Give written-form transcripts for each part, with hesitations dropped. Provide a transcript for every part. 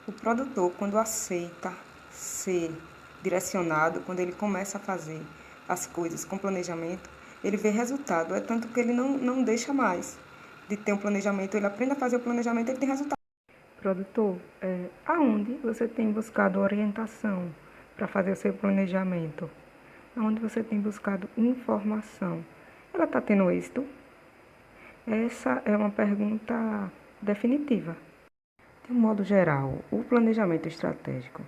O produtor, quando aceita ser direcionado, quando ele começa a fazer as coisas com planejamento, ele vê resultado. É tanto que ele não deixa mais de ter um planejamento, ele aprende a fazer o planejamento, ele tem resultado. Produtor, aonde você tem buscado orientação para fazer o seu planejamento? Aonde você tem buscado informação? Ela está tendo êxito? Essa é uma pergunta definitiva. De um modo geral, o planejamento estratégico,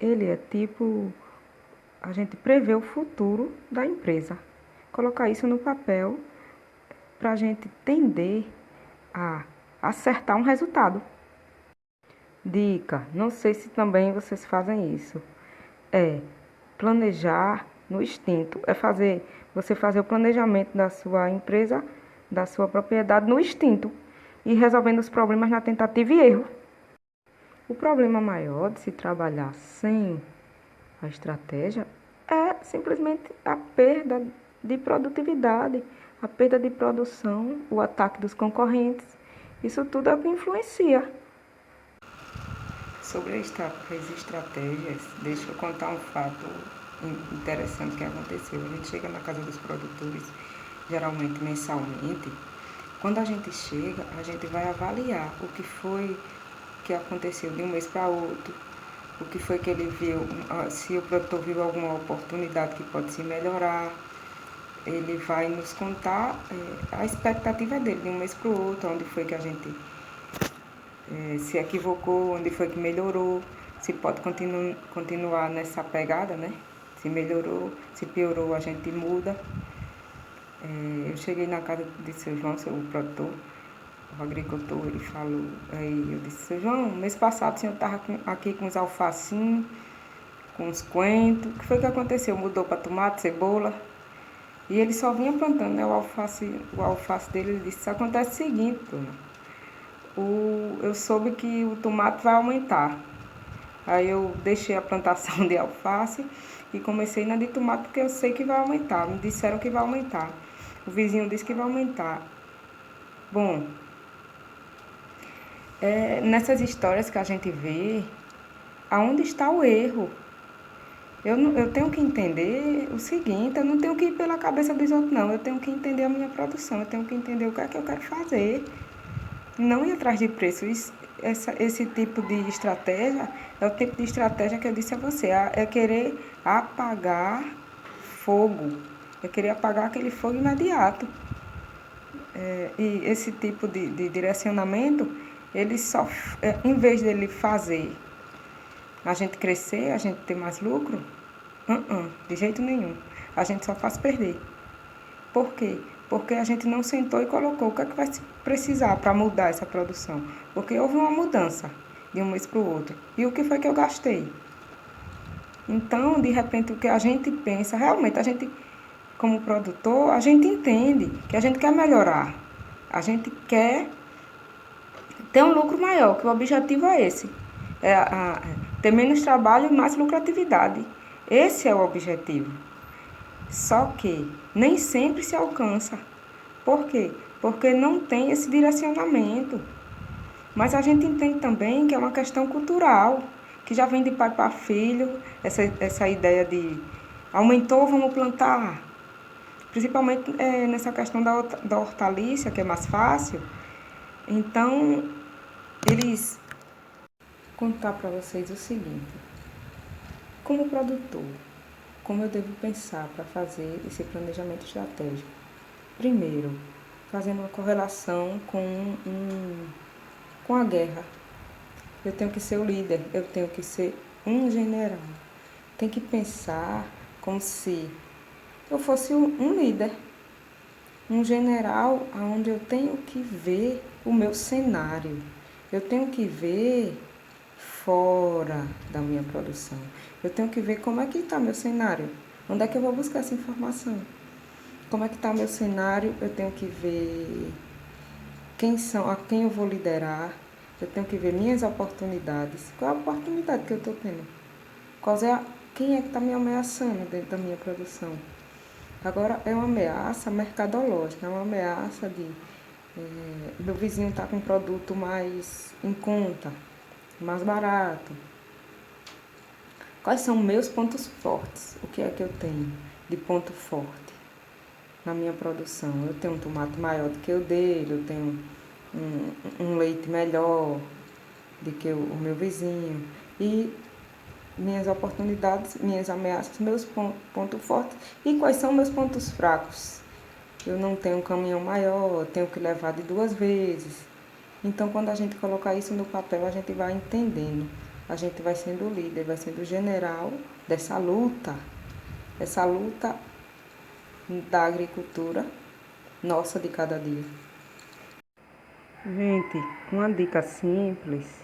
ele é tipo, a gente prevê o futuro da empresa. Colocar isso no papel para a gente tender a acertar um resultado. Dica, não sei se também vocês fazem isso. É planejar no instinto. É você fazer o planejamento da sua empresa, da sua propriedade no instinto. E resolvendo os problemas na tentativa e erro. O problema maior de se trabalhar sem a estratégia é simplesmente a perda de produtividade, a perda de produção, o ataque dos concorrentes. Isso tudo é o que influencia. Sobre as estratégias, deixa eu contar um fato interessante que aconteceu. A gente chega na casa dos produtores, geralmente mensalmente. Quando a gente chega, a gente vai avaliar o que foi que aconteceu de um mês para outro, o que foi que ele viu, se o produtor viu alguma oportunidade que pode se melhorar. Ele vai nos contar a expectativa dele de um mês para o outro, onde foi que a gente se equivocou, onde foi que melhorou, se pode continuar nessa pegada, né? Se melhorou, se piorou, a gente muda. Eu cheguei na casa de seu João, o produtor, o agricultor, ele falou, aí eu disse, seu João, mês passado o senhor estava aqui com os alfacinhos, com os coentros, o que foi que aconteceu? Mudou para tomate, cebola? E ele só vinha plantando, né, o alface dele. Ele disse, acontece o seguinte, dona, eu soube que o tomate vai aumentar. Aí eu deixei a plantação de alface e comecei na de tomate porque eu sei que vai aumentar. Me disseram que vai aumentar. O vizinho disse que vai aumentar. Bom, nessas histórias que a gente vê, aonde está o erro? Eu tenho que entender o seguinte, eu não tenho que ir pela cabeça dos outros, não. Eu tenho que entender a minha produção, eu tenho que entender o que é que eu quero fazer. Não ir atrás de preço. Esse tipo de estratégia é o tipo de estratégia que eu disse a você. É querer apagar fogo. É querer apagar aquele fogo imediato. E esse tipo de direcionamento, ele só, em vez dele fazer a gente crescer, a gente ter mais lucro, de jeito nenhum. A gente só faz perder. Por quê? Porque a gente não sentou e colocou o que é que vai precisar para mudar essa produção. Porque houve uma mudança de um mês para o outro. E o que foi que eu gastei? Então, de repente, o que a gente pensa, realmente, a gente, como produtor, a gente entende que a gente quer melhorar. A gente quer ter um lucro maior, que o objetivo é esse. Ter menos trabalho e mais lucratividade. Esse é o objetivo. Só que nem sempre se alcança. Por quê? Porque não tem esse direcionamento. Mas a gente entende também que é uma questão cultural, que já vem de pai para filho, essa ideia de aumentou, vamos plantar. Principalmente nessa questão da hortaliça, que é mais fácil. Então, eles contar para vocês o seguinte. Como produtor, como eu devo pensar para fazer esse planejamento estratégico? Primeiro, fazendo uma correlação com a guerra. Eu tenho que ser o líder, eu tenho que ser um general. Tem que pensar como se eu fosse um líder, um general onde eu tenho que ver o meu cenário. Eu tenho que ver fora da minha produção. Eu tenho que ver como é que está meu cenário. Onde é que eu vou buscar essa informação? Como é que está o meu cenário? Eu tenho que ver a quem eu vou liderar. Eu tenho que ver minhas oportunidades. Qual é a oportunidade que eu estou tendo? Quem é que está me ameaçando dentro da minha produção? Agora, é uma ameaça mercadológica, é uma ameaça de meu vizinho está com um produto mais em conta. mais barato. Quais são meus pontos fortes? O que é que eu tenho de ponto forte na minha produção? Eu tenho um tomate maior do que o dele, eu tenho um leite melhor do que o meu vizinho. E minhas oportunidades, minhas ameaças, meus pontos fortes e quais são meus pontos fracos. Eu não tenho um caminhão maior, eu tenho que levar de 2 vezes. Então, quando a gente colocar isso no papel, a gente vai entendendo. A gente vai sendo o líder, vai sendo o general dessa luta. Essa luta da agricultura nossa de cada dia. Gente, uma dica simples.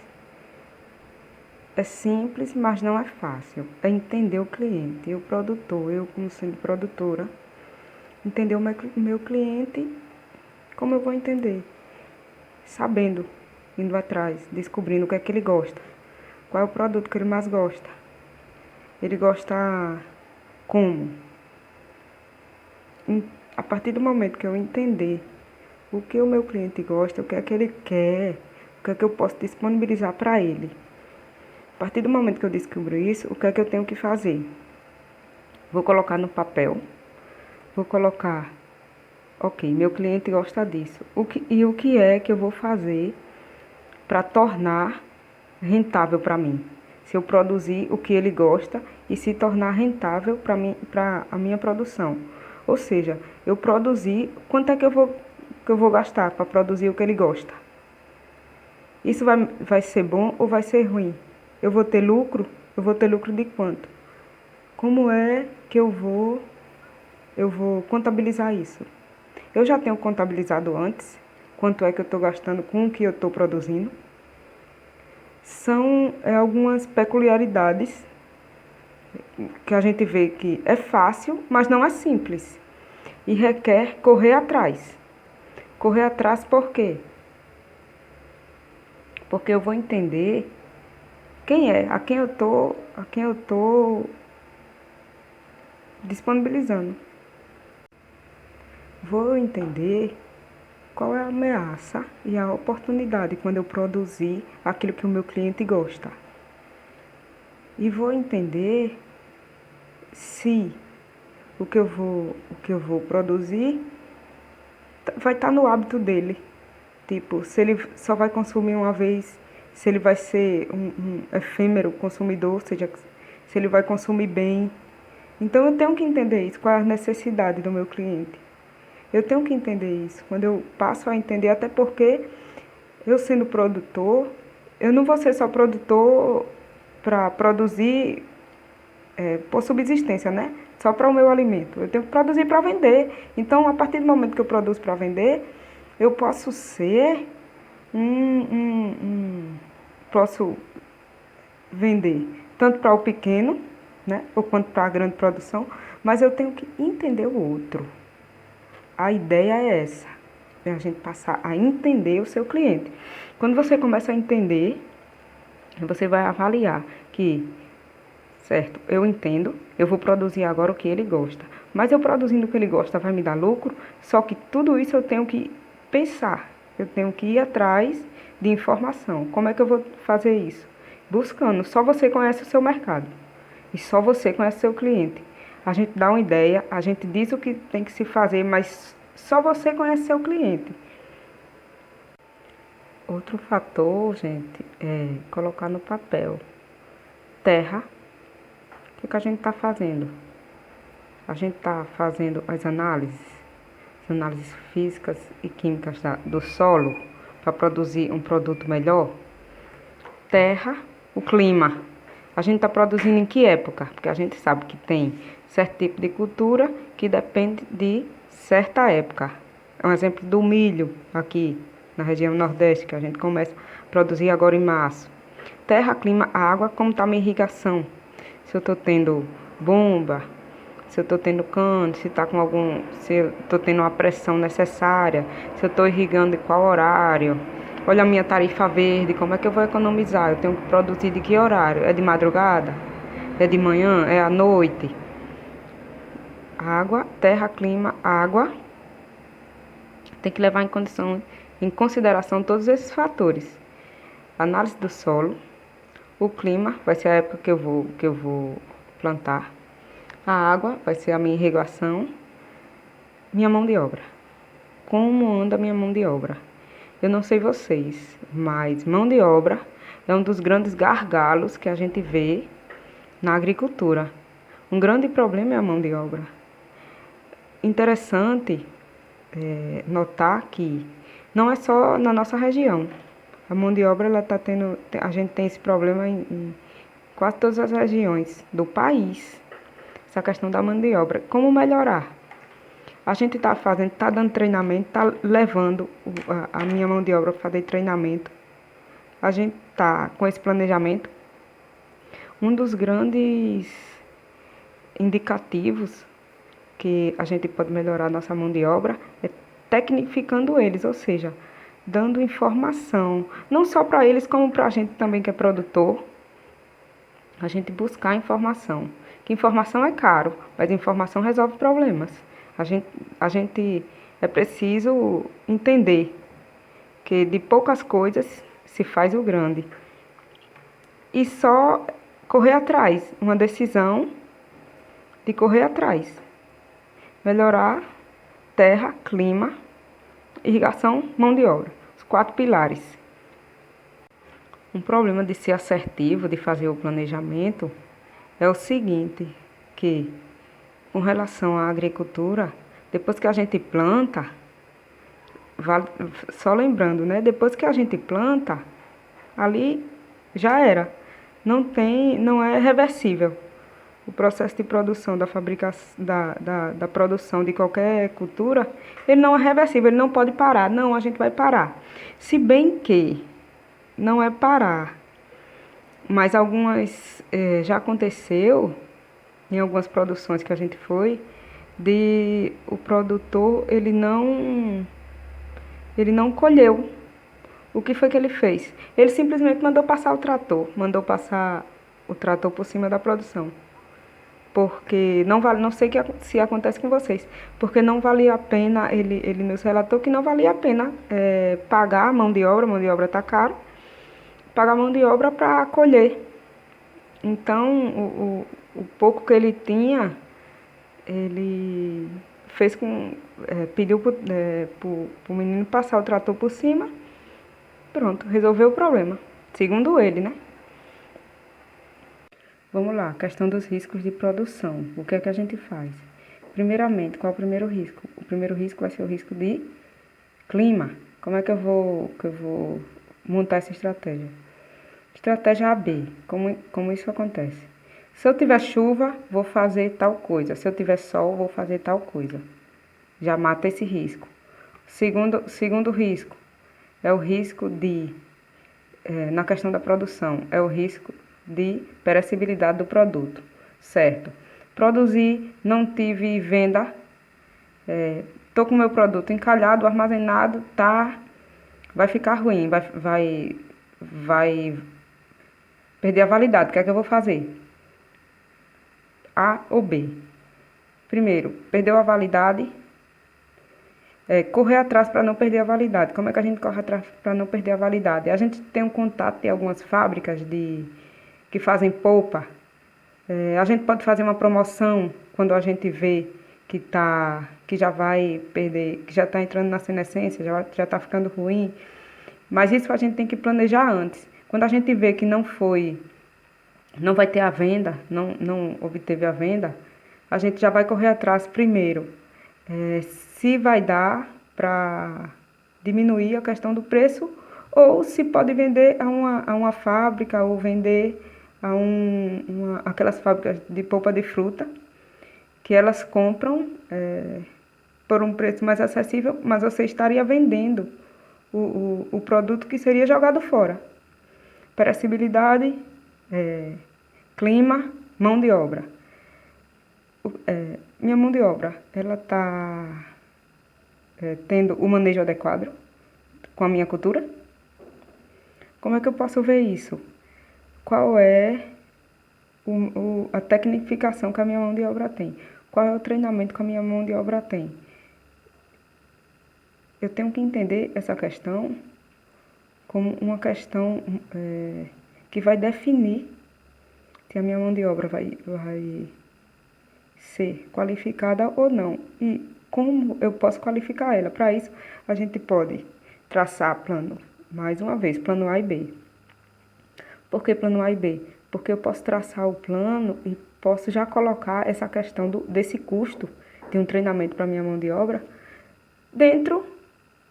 É simples, mas não é fácil. É entender o cliente, o produtor, eu como sendo produtora, entender o meu cliente, como eu vou entender? Sabendo, indo atrás, descobrindo o que é que ele gosta. Qual é o produto que ele mais gosta? Ele gosta como? A partir do momento que eu entender o que o meu cliente gosta, o que é que ele quer, o que é que eu posso disponibilizar para ele. A partir do momento que eu descubro isso, o que é que eu tenho que fazer? Vou colocar no papel, vou colocar, ok, meu cliente gosta disso. O que é que eu vou fazer para tornar rentável para mim? Se eu produzir o que ele gosta e se tornar rentável para a minha produção. Ou seja, eu produzir, quanto é que eu vou gastar para produzir o que ele gosta? Isso vai ser bom ou vai ser ruim? Eu vou ter lucro? Eu vou ter lucro de quanto? Como é que eu vou contabilizar isso? Eu já tenho contabilizado antes quanto é que eu estou gastando com o que eu estou produzindo. São algumas peculiaridades que a gente vê que é fácil, mas não é simples. E requer correr atrás. Correr atrás por quê? Porque eu vou entender quem é, a quem eu tô disponibilizando. Vou entender qual é a ameaça e a oportunidade quando eu produzir aquilo que o meu cliente gosta. E vou entender se o que eu vou produzir vai estar no hábito dele. Tipo, se ele só vai consumir uma vez, se ele vai ser um efêmero consumidor, ou seja, se ele vai consumir bem. Então eu tenho que entender isso, qual é a necessidade do meu cliente. Eu tenho que entender isso. Quando eu passo a entender, até porque eu sendo produtor, eu não vou ser só produtor para produzir por subsistência, né? Só para o meu alimento. Eu tenho que produzir para vender. Então, a partir do momento que eu produzo para vender, eu posso ser posso vender tanto para o pequeno, né? Ou quanto para a grande produção, mas eu tenho que entender o outro. A ideia é essa, é a gente passar a entender o seu cliente. Quando você começa a entender, você vai avaliar que, certo, eu entendo, eu vou produzir agora o que ele gosta. Mas eu produzindo o que ele gosta vai me dar lucro, só que tudo isso eu tenho que pensar, eu tenho que ir atrás de informação. Como é que eu vou fazer isso? Buscando, só você conhece o seu mercado e só você conhece o seu cliente. A gente dá uma ideia, a gente diz o que tem que se fazer, mas só você conhece seu cliente. Outro fator, gente, é colocar no papel. Terra. O que a gente está fazendo? A gente está fazendo as análises físicas e químicas do solo para produzir um produto melhor. Terra, o clima. A gente está produzindo em que época? Porque a gente sabe que tem certo tipo de cultura que depende de certa época. É um exemplo do milho aqui na região Nordeste, que a gente começa a produzir agora em março. Terra, clima, água, como está a minha irrigação? Se eu estou tendo bomba, se eu estou tendo cano, se eu estou tendo uma pressão necessária, se eu estou irrigando em qual horário. Olha a minha tarifa verde, como é que eu vou economizar? Eu tenho que produzir de que horário? É de madrugada? É de manhã? É à noite? Água, terra, clima, água. Tem que levar em consideração todos esses fatores. Análise do solo, O clima vai ser a época que eu vou plantar. A água vai ser a minha irrigação. Minha mão de obra. Como anda minha mão de obra? Eu não sei vocês, mas mão de obra é um dos grandes gargalos que a gente vê na agricultura. Um grande problema é a mão de obra. Interessante notar que não é só na nossa região. A mão de obra, ela tá tendo, a gente tem esse problema em quase todas as regiões do país. Essa questão da mão de obra. Como melhorar? A gente está dando treinamento, está levando a minha mão de obra para fazer treinamento. A gente está com esse planejamento. Um dos grandes indicativos que a gente pode melhorar a nossa mão de obra é tecnificando eles, ou seja, dando informação, não só para eles, como para a gente também que é produtor, a gente buscar informação. Que informação é caro, mas informação resolve problemas. A gente é preciso entender que de poucas coisas se faz o grande. E só correr atrás, uma decisão de correr atrás. Melhorar terra, clima, irrigação, mão de obra. Os 4 pilares. Um problema de ser assertivo, de fazer o planejamento, é o seguinte, que com relação à agricultura, depois que a gente planta, só lembrando, né? Depois que a gente planta, ali já era. Não é reversível. O processo de produção da produção de qualquer cultura, ele não é reversível, ele não pode parar. Não, a gente vai parar. Se bem que não é parar, mas já aconteceu em algumas produções que a gente foi, de o produtor ele não colheu. O que foi que ele fez? Ele simplesmente mandou passar o trator por cima da produção. Porque não vale, não sei se acontece com vocês, porque não valia a pena, ele nos relatou que não valia a pena pagar a mão de obra está caro, pagar a mão de obra para colher. Então, o pouco que ele tinha, ele pediu pro menino passar o trator por cima, pronto, resolveu o problema, segundo ele, né? Vamos lá, questão dos riscos de produção. O que é que a gente faz? Primeiramente, qual é o primeiro risco? O primeiro risco vai ser o risco de clima. Como é que eu vou montar essa estratégia? Estratégia AB. Como isso acontece? Se eu tiver chuva, vou fazer tal coisa. Se eu tiver sol, vou fazer tal coisa. Já mata esse risco. Segundo risco é o risco na questão da produção, é o risco de perecibilidade do produto, certo? Produzi, não tive venda, tô com o meu produto encalhado, armazenado, vai ficar ruim, vai perder a validade. O que é que eu vou fazer? A ou B? Primeiro, perdeu a validade, correr atrás para não perder a validade. Como é que a gente corre atrás para não perder a validade? A gente tem um contato de algumas fábricas que fazem polpa. A gente pode fazer uma promoção quando a gente vê que já vai perder, que já está entrando na senescência, já está ficando ruim. Mas isso a gente tem que planejar antes. Quando a gente vê que não vai ter a venda, não obteve a venda, a gente já vai correr atrás primeiro. Se vai dar para diminuir a questão do preço ou se pode vender a uma fábrica ou vender aquelas fábricas de polpa de fruta que elas compram por um preço mais acessível, mas você estaria vendendo o produto que seria jogado fora. Perecibilidade, clima, mão de obra. Minha mão de obra, ela está tendo o manejo adequado com a minha cultura? Como é que eu posso ver isso? Qual é a tecnificação que a minha mão de obra tem? Qual é o treinamento que a minha mão de obra tem? Eu tenho que entender essa questão como uma questão que vai definir se a minha mão de obra vai ser qualificada ou não. E como eu posso qualificar ela? Para isso, a gente pode traçar plano, mais uma vez, plano A e B. Por que plano A e B? Porque eu posso traçar o plano e posso já colocar essa questão desse custo de um treinamento para minha mão de obra dentro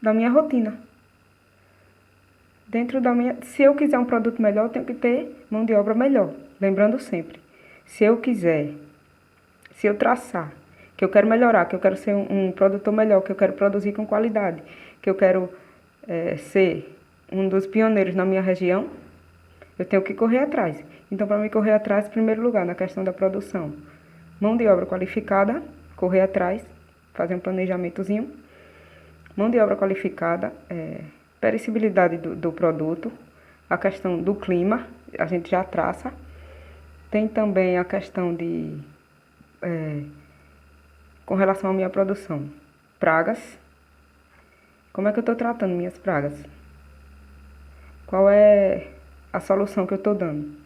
da minha rotina. Se eu quiser um produto melhor, eu tenho que ter mão de obra melhor. Lembrando sempre, se eu traçar, que eu quero melhorar, que eu quero ser um produtor melhor, que eu quero produzir com qualidade, que eu quero ser um dos pioneiros na minha região, eu tenho que correr atrás. Então, para mim correr atrás, em primeiro lugar, na questão da produção, mão de obra qualificada, correr atrás, fazer um planejamentozinho. Mão de obra qualificada, perecibilidade do produto, a questão do clima, a gente já traça. Tem também a questão com relação à minha produção, pragas. Como é que eu estou tratando minhas pragas? Qual é a solução que eu estou dando?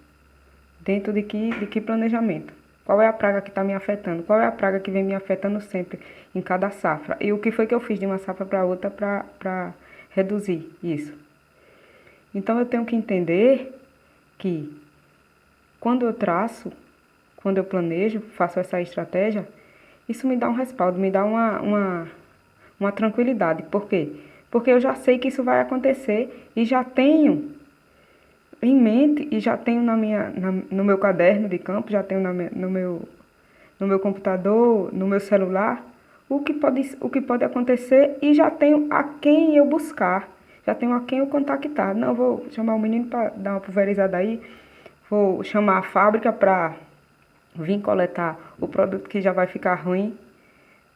Dentro de que planejamento? Qual é a praga que está me afetando? Qual é a praga que vem me afetando sempre em cada safra? E o que foi que eu fiz de uma safra para outra para reduzir isso? Então, eu tenho que entender que quando eu traço, quando eu planejo, faço essa estratégia, isso me dá um respaldo, me dá uma tranquilidade. Por quê? Porque eu já sei que isso vai acontecer e já tenho em mente e já tenho no meu caderno de campo, já tenho no meu computador, no meu celular, o que pode acontecer e já tenho a quem eu buscar, já tenho a quem eu contactar. Não, vou chamar o menino para dar uma pulverizada aí, vou chamar a fábrica para vir coletar o produto que já vai ficar ruim.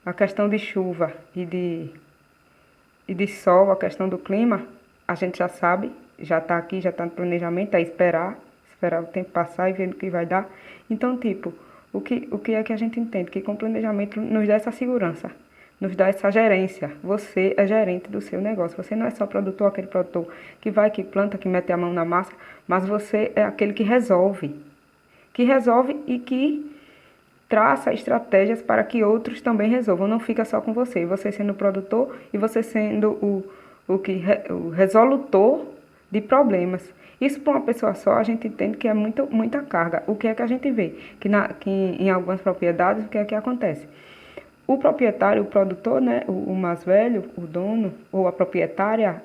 A questão de chuva e de sol, a questão do clima, a gente já sabe, já está aqui, já está no planejamento, é esperar o tempo passar e ver o que vai dar. Então, tipo, o que é que a gente entende? Que com o planejamento nos dá essa segurança, nos dá essa gerência. Você é gerente do seu negócio, você não é só produtor, aquele produtor que vai, que planta, que mete a mão na massa, mas você é aquele que resolve e que traça estratégias para que outros também resolvam. Não fica só com você sendo o produtor e você sendo o resolutor de problemas. Isso para uma pessoa só, a gente entende que é muita carga. O que é que a gente vê? Que em algumas propriedades, o que é que acontece? O proprietário, o produtor, né, o mais velho, o dono, ou a proprietária,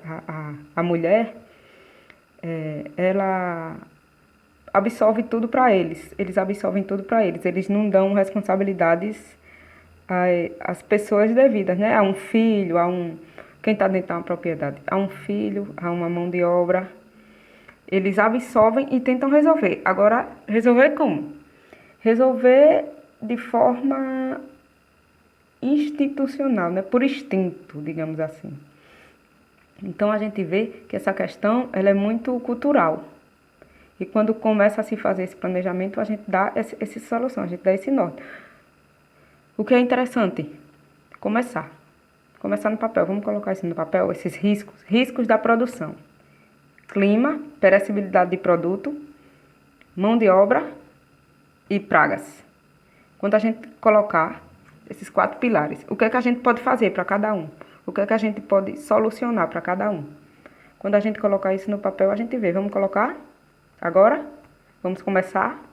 a mulher, ela absorve tudo para eles. Eles absorvem tudo para eles. Eles não dão responsabilidades às pessoas devidas, né? A um filho, quem está dentro de uma propriedade, a um filho, a uma mão de obra. Eles absorvem e tentam resolver. Agora, resolver como? Resolver de forma institucional, né? Por instinto, digamos assim. Então, a gente vê que essa questão ela é muito cultural. E quando começa a se fazer esse planejamento, a gente dá essa solução, a gente dá esse norte. O que é interessante? Começar no papel. Vamos colocar isso no papel, esses riscos da produção. Clima, perecibilidade de produto, mão de obra e pragas. Quando a gente colocar esses 4 pilares, o que é que a gente pode fazer para cada um? O que é que a gente pode solucionar para cada um? Quando a gente colocar isso no papel, a gente vê. Vamos colocar agora? Vamos começar?